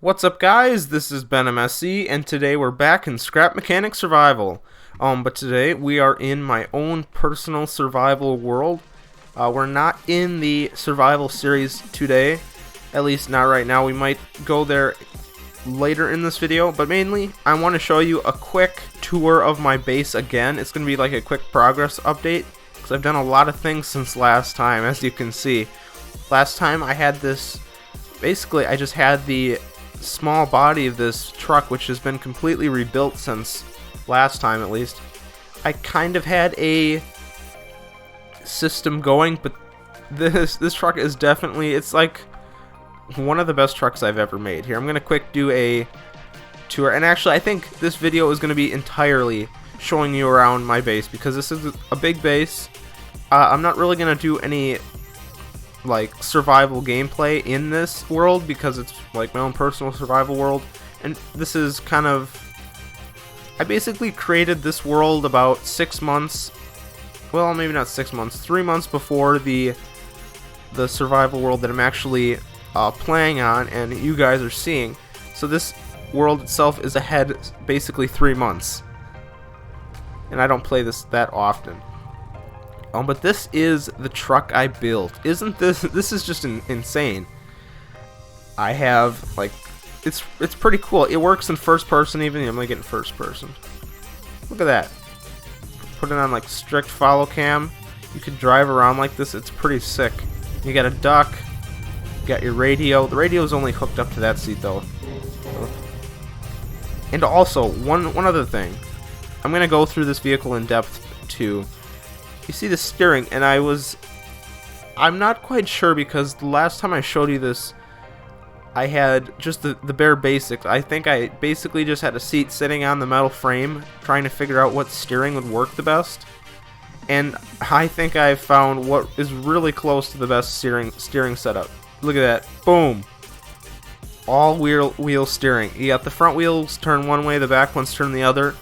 What's up, guys? This is Ben MSC, and today we're back in Scrap Mechanic Survival. But today we are in my own personal survival world. We're not in the survival series today, at least not right now. We might go there later in this video, but mainly I want to show you a quick tour of my base again. It's going to be like a quick progress update, because I've done a lot of things since last time, as you can see. Last time I had this, basically I just had the small body of this truck, which has been completely rebuilt since last time at least. I kind of had a system going, but this truck is definitely, it's like one of the best trucks I've ever made. Here, I'm gonna quick do a tour, and actually I think this video is gonna be entirely showing you around my base, because this is a big base. I'm not really gonna do any like survival gameplay in this world, because it's like my own personal survival world, and this is kind of, I basically created this world about 6 months, well, maybe not 6 months, 3 months before the survival world that I'm actually playing on and you guys are seeing. So this world itself is ahead basically 3 months, and I don't play this that often. But this is the truck I built. Isn't this is just insane. I have, like, it's pretty cool. It works in first person even. I'm gonna get in first person. Look at that. Put it on like strict follow cam. You can drive around like this. It's pretty sick. You got a duck. You got your radio. The radio is only hooked up to that seat though. And also, one other thing. I'm gonna go through this vehicle in depth too. You see the steering, and I'm not quite sure, because the last time I showed you this, I had just the bare basics. I think I basically just had a seat sitting on the metal frame, trying to figure out what steering would work the best. And I think I found what is really close to the best steering setup. Look at that. Boom. All wheel steering. You got the front wheels turn one way, the back ones turn the other.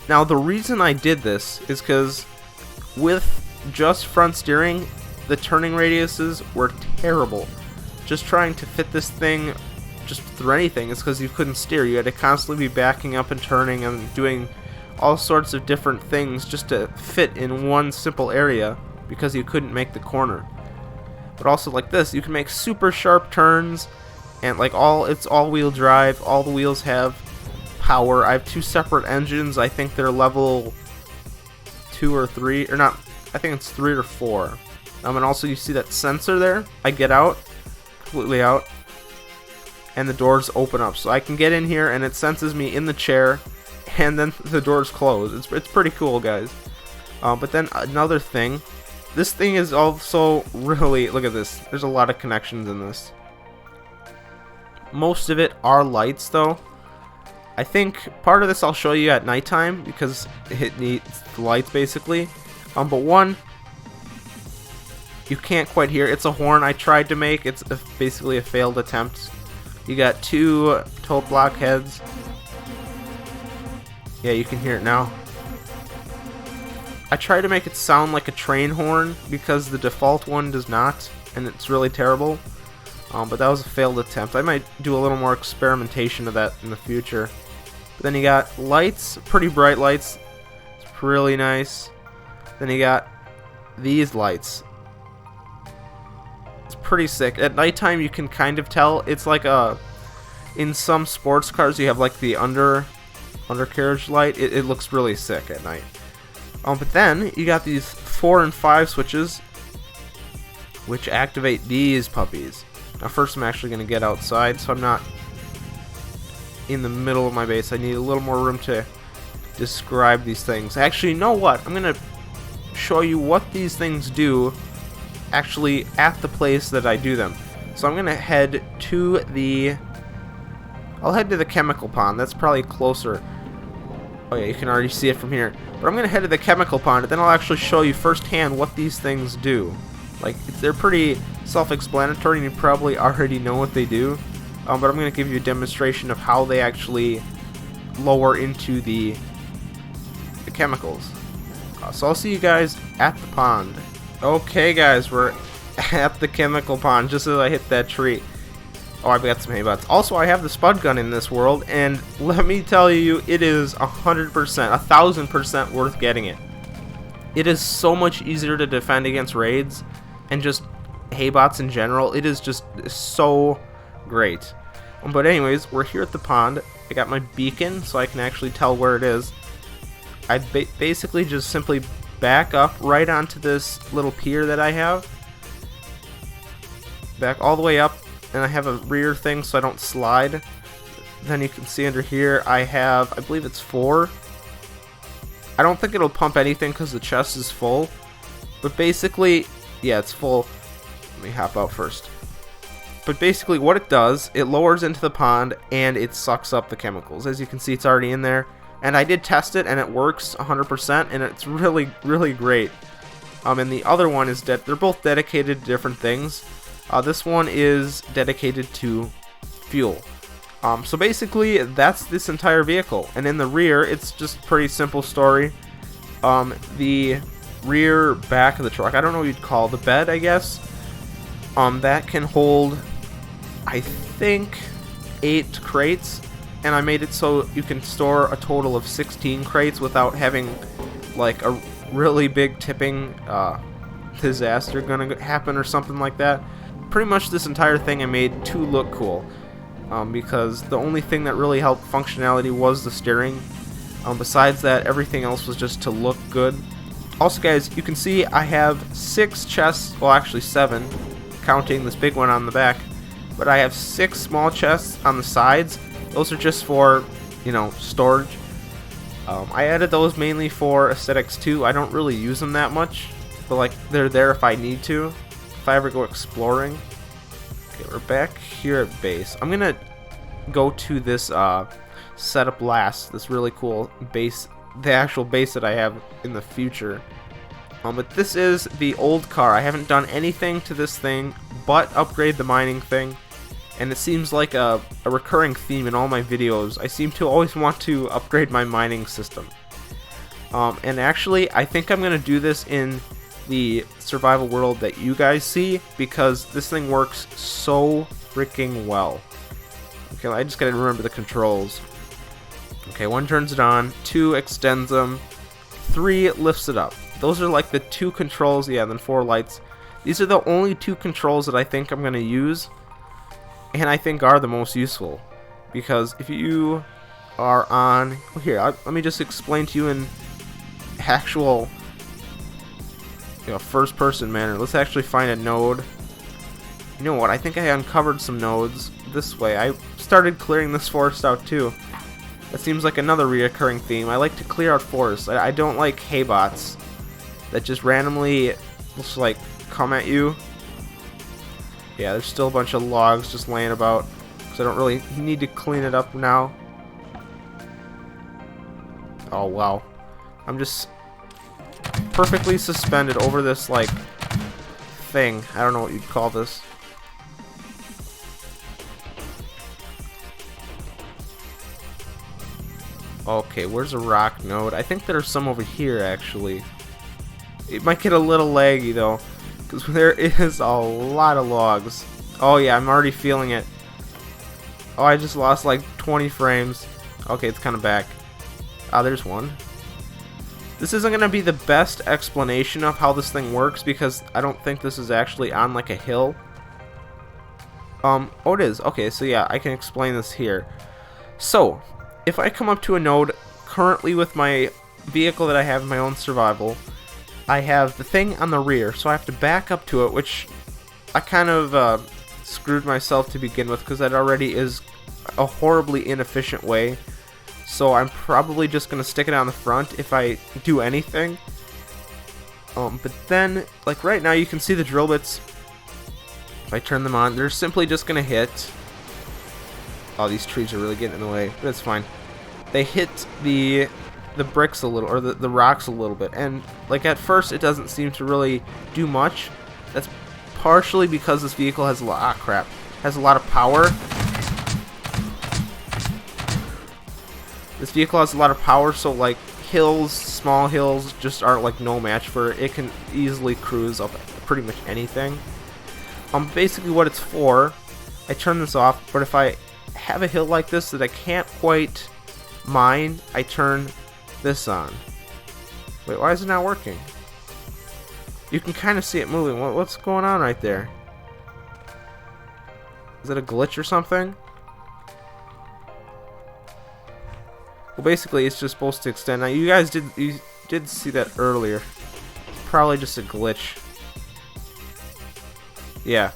Now, the reason I did this is because with just front steering, the turning radiuses were terrible. Just trying to fit this thing just through anything is because you couldn't steer. You had to constantly be backing up and turning and doing all sorts of different things just to fit in one simple area, because you couldn't make the corner. But also like this, you can make super sharp turns, and like it's all-wheel drive. All the wheels have power. I have 2 separate engines. I think they're level 2 or 3, or not, I think it's 3 or 4. And also you see that sensor there. I get out, completely out, and the doors open up, so I can get in here and it senses me in the chair, and then the doors close. It's pretty cool, guys. But then another thing, this thing is also really, look at this, there's a lot of connections in this. Most of it are lights though. I think part of this I'll show you at nighttime, because it needs the lights basically. But one, you can't quite hear. It's a horn I tried to make. It's basically a failed attempt. You got 2 tow block heads. Yeah, you can hear it now. I tried to make it sound like a train horn, because the default one does not, and it's really terrible. But that was a failed attempt. I might do a little more experimentation of that in the future. But then you got lights, pretty bright lights. It's really nice. Then you got these lights. It's pretty sick. At nighttime you can kind of tell. It's like in some sports cars you have like the undercarriage light. It looks really sick at night. But then you got these 4 and 5 switches, which activate these puppies. Now first I'm actually going to get outside, so I'm not in the middle of my base. I need a little more room to describe these things. Actually, you know what? I'm going to show you what these things do actually at the place that I do them. So I'm going to head to I'll head to the chemical pond. That's probably closer. Oh yeah, you can already see it from here. But I'm going to head to the chemical pond, and then I'll actually show you firsthand what these things do. Like, they're pretty self-explanatory, and you probably already know what they do. But I'm going to give you a demonstration of how they actually lower into the chemicals. So I'll see you guys at the pond. Okay guys, we're at the chemical pond just as I hit that tree. Oh, I've got some haybots. Also, I have the spud gun in this world, and let me tell you, it is 100%, 1000% worth getting it. It is so much easier to defend against raids, and just haybots in general. It is just so great. But anyways, we're here at the pond. I got my beacon, so I can actually tell where it is. I basically just simply back up right onto this little pier that I have. Back all the way up, and I have a rear thing so I don't slide. Then you can see under here I have, I believe it's 4. I don't think it'll pump anything because the chest is full. But basically, yeah, it's full. Let me hop out first. But basically what it does, it lowers into the pond and it sucks up the chemicals. As you can see, it's already in there. And I did test it and it works 100% and it's really, really great. And the other one is they're both dedicated to different things. This one is dedicated to fuel. So basically, that's this entire vehicle. And in the rear, it's just a pretty simple story. The rear back of the truck, I don't know what you'd call the bed, I guess. That can hold, I think, 8 crates. And I made it so you can store a total of 16 crates without having, like, a really big tipping disaster gonna happen or something like that. Pretty much this entire thing I made to look cool. Because the only thing that really helped functionality was the steering. Besides that, everything else was just to look good. Also, guys, you can see I have 6 chests, well actually 7, counting this big one on the back. But I have 6 small chests on the sides. Those are just for, you know, storage. I added those mainly for aesthetics too. I don't really use them that much, but like they're there if I need to, if I ever go exploring. Okay, we're back here at base. I'm gonna go to this setup last. This really cool base, the actual base that I have in the future. But this is the old car. I haven't done anything to this thing but upgrade the mining thing. And it seems like a recurring theme in all my videos. I seem to always want to upgrade my mining system. And actually, I think I'm going to do this in the survival world that you guys see, because this thing works so freaking well. Okay, I just got to remember the controls. Okay, 1 turns it on, 2 extends them, 3 lifts it up. Those are like the 2 controls, yeah, then 4 lights. These are the only 2 controls that I think I'm going to use. And I think are the most useful, because if you are on here, let me just explain to you in actual, you know, first-person manner. Let's actually find a node. You know what? I think I uncovered some nodes this way. I started clearing this forest out too. That seems like another reoccurring theme. I like to clear out forests. I don't like haybots that just randomly just like come at you. Yeah, there's still a bunch of logs just laying about, because I don't really need to clean it up now. Oh, wow. I'm just perfectly suspended over this, like, thing. I don't know what you'd call this. Okay, where's a rock node? I think there's some over here, actually. It might get a little laggy, though, because there is a lot of logs. Oh yeah, I'm already feeling it. Oh, I just lost like 20 frames. Okay, it's kind of back. Ah, there's one. This isn't going to be the best explanation of how this thing works, because I don't think this is actually on like a hill. Oh, it is. Okay, so yeah, I can explain this here. So, if I come up to a node currently with my vehicle that I have in my own survival, I have the thing on the rear, so I have to back up to it, which I kind of screwed myself to begin with, because that already is a horribly inefficient way. So I'm probably just going to stick it on the front if I do anything. But then, like right now, you can see the drill bits. If I turn them on, they're simply just going to hit. Oh, these trees are really getting in the way, but it's fine. They hit the bricks a little, or the rocks a little bit, and like at first it doesn't seem to really do much. That's partially because this vehicle has a lot has a lot of power. This vehicle has a lot of power, so like hills, small hills just aren't like no match for it. It can easily cruise up pretty much anything. Basically what it's for, I turn this off. But if I have a hill like this that I can't quite mine, I turn this on. Wait, why is it not working? You can kind of see it moving. What's going on right there? Is it a glitch or something? Well, basically, it's just supposed to extend. Now, you guys did see that earlier. It's probably just a glitch. Yeah.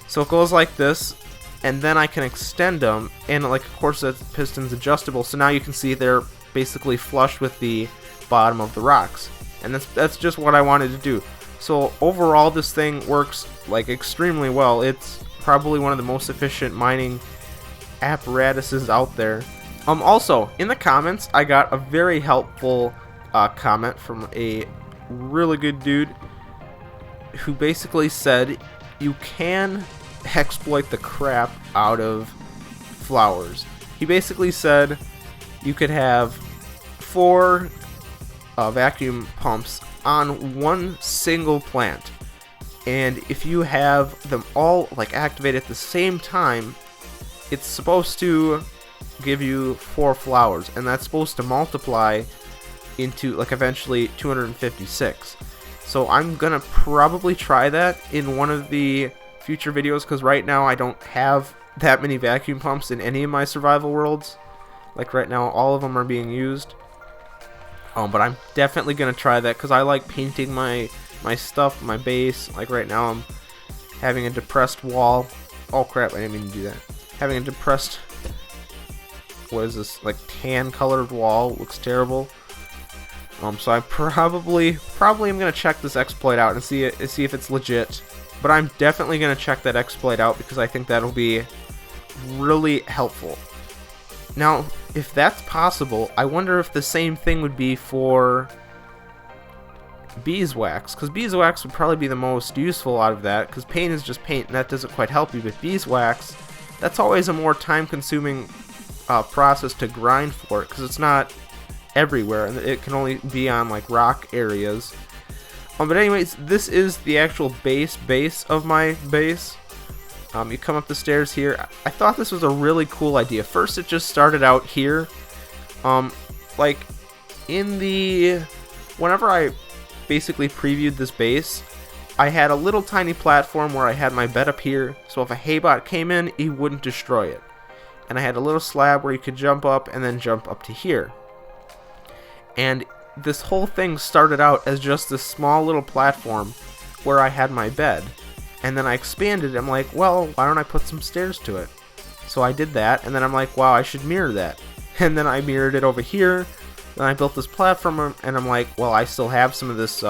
So it goes like this, and then I can extend them, and like, of course, that piston's adjustable. So now you can see they're basically flush with the bottom of the rocks, and that's just what I wanted to do. So overall, this thing works like extremely well. It's probably one of the most efficient mining apparatuses out there. Also, in the comments, I got a very helpful comment from a really good dude who basically said you can exploit the crap out of flowers. He basically said you could have 4 vacuum pumps on one single plant, and if you have them all like activated at the same time, it's supposed to give you 4 flowers, and that's supposed to multiply into like eventually 256. So I'm gonna probably try that in one of the future videos, because right now I don't have that many vacuum pumps in any of my survival worlds. Like right now all of them are being used. But I'm definitely gonna try that because I like painting my stuff, my base. Like right now I'm having a depressed wall. Oh crap, I didn't mean to do that. Having a depressed, what is this, like tan colored wall. Looks terrible. So I probably am gonna check this exploit out and see if it's legit. But I'm definitely gonna check that exploit out because I think that'll be really helpful. Now, if that's possible, I wonder if the same thing would be for beeswax, because beeswax would probably be the most useful out of that, because paint is just paint and that doesn't quite help you, but beeswax, that's always a more time-consuming process to grind for it, because it's not everywhere, and it can only be on like rock areas. But anyways, this is the actual base of my base. You come up the stairs here. I thought this was a really cool idea. First, it just started out here. Like, whenever I basically previewed this base, I had a little tiny platform where I had my bed up here, so if a haybot came in, he wouldn't destroy it. And I had a little slab where you could jump up and then jump up to here. And this whole thing started out as just this small little platform where I had my bed. And then I expanded it. I'm like, well, why don't I put some stairs to it? So I did that, and then I'm like, wow, I should mirror that. And then I mirrored it over here. Then I built this platform, and I'm like, well, I still have some of this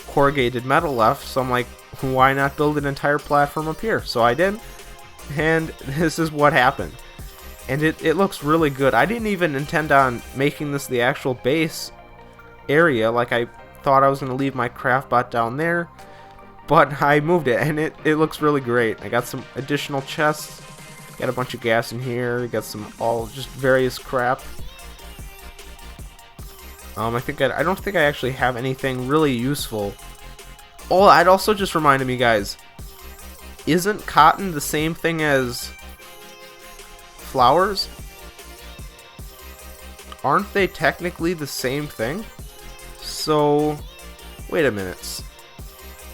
corrugated metal left. So I'm like, why not build an entire platform up here? So I did, and this is what happened. And it looks really good. I didn't even intend on making this the actual base area. Like, I thought I was going to leave my craft bot down there. But I moved it, and it looks really great. I got some additional chests. Got a bunch of gas in here. Got some just various crap. I don't think I actually have anything really useful. Oh, it also just reminded me, guys. Isn't cotton the same thing as flowers? Aren't they technically the same thing? So, wait a minute.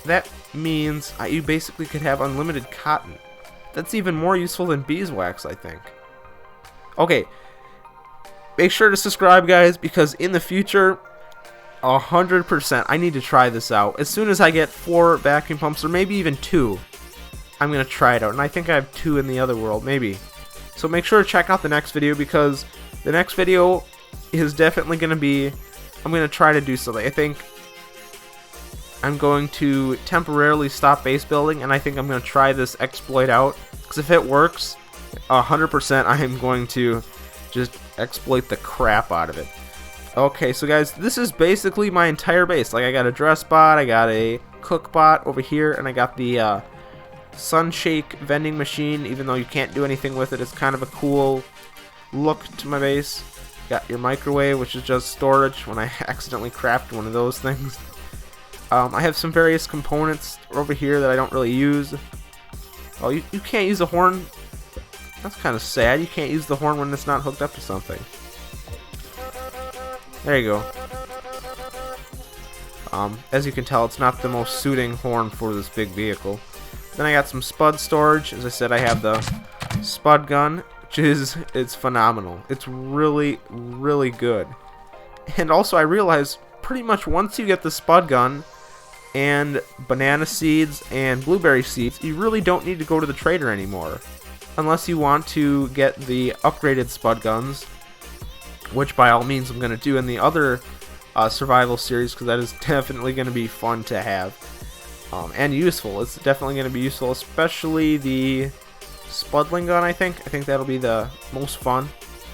That means you basically could have unlimited cotton. That's even more useful than beeswax, I think. Okay, make sure to subscribe, guys, because in the future, 100%, I need to try this out. As soon as I get 4 vacuum pumps, or maybe even 2, I'm going to try it out. And I think I have 2 in the other world, maybe. So make sure to check out the next video, because the next video is definitely going to be, I'm going to try to do something. I think I'm going to temporarily stop base building, and I think I'm going to try this exploit out, because if it works, 100% I am going to just exploit the crap out of it. Okay, so guys, this is basically my entire base. Like, I got a dress bot, I got a cook bot over here, and I got the Sunshake vending machine. Even though you can't do anything with it, it's kind of a cool look to my base. Got your microwave, which is just storage when I accidentally craft one of those things. I have some various components over here that I don't really use. Oh, you can't use the horn. That's kind of sad. You can't use the horn when it's not hooked up to something. There you go. As you can tell, it's not the most suiting horn for this big vehicle. Then I got some spud storage. As I said, I have the spud gun, which it's phenomenal. It's really, really good. And also, I realized pretty much once you get the spud gun and banana seeds and blueberry seeds, you really don't need to go to the trader anymore. Unless you want to get the upgraded spud guns, which by all means I'm going to do in the other survival series, because that is definitely going to be fun to have and useful. It's definitely going to be useful, especially the Spudling gun. I think that'll be the most fun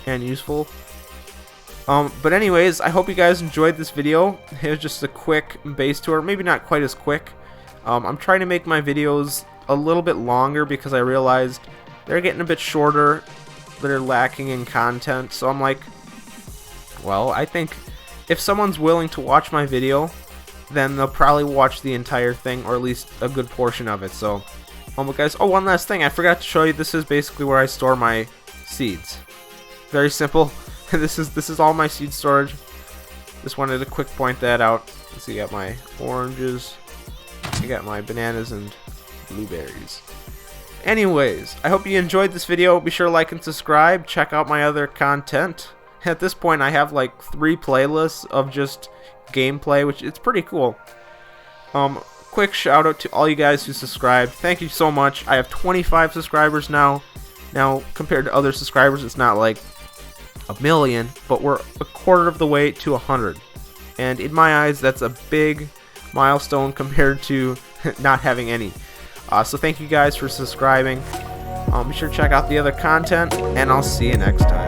and useful. But anyways, I hope you guys enjoyed this video. It was just a quick base tour, maybe not quite as quick. I'm trying to make my videos a little bit longer because I realized they're getting a bit shorter. They're lacking in content, so I'm like, well, I think if someone's willing to watch my video, then they'll probably watch the entire thing, or at least a good portion of it. So, but guys, oh, one last thing, I forgot to show you. This is basically where I store my seeds. Very simple. This is all my seed storage. Just wanted to quick point that out. So you got my oranges, you got my bananas and blueberries. Anyways, I hope you enjoyed this video. Be sure to like and subscribe. Check out my other content. At this point, I have like 3 playlists of just gameplay, which it's pretty cool. Quick shout out to all you guys who subscribed. Thank you so much. I have 25 subscribers now. Now, compared to other subscribers, it's not like a million, but we're a quarter of the way to 100. And in my eyes, that's a big milestone compared to not having any. So thank you guys for subscribing. Be sure to check out the other content, and I'll see you next time.